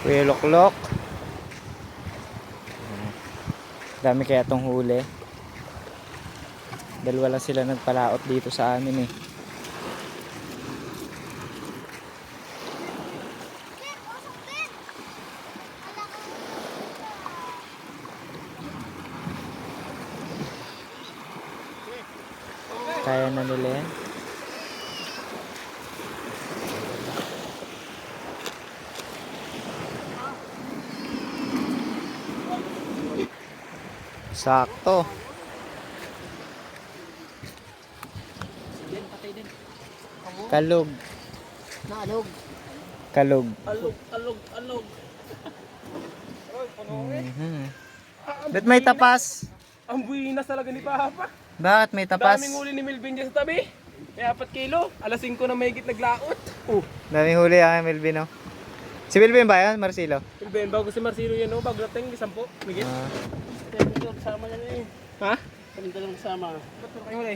Kuya Loklok. Dami kaya tong huli. Dalawa lang sila nagpalaot dito sa amin eh. Kaya na nila yan. Sakto. Kalog. Naalog. Kalog. Alog. Ba't may tapas? Ang buwinas talaga ni Papa. Bakit may tapas? Daming huli ni Melvin dyan sa tabi. May 4 kilo. Alas 5 na mahigit naglaot. Daming huli ang Melvin, no? Si Melvin ba yan, Marcelo? Melvin, bago si Marcelo yan, no? Bago natin, 10, Migit. Ah. Sama yan eh. Ha? Kami talang kasama. Ba't mo kayo huli?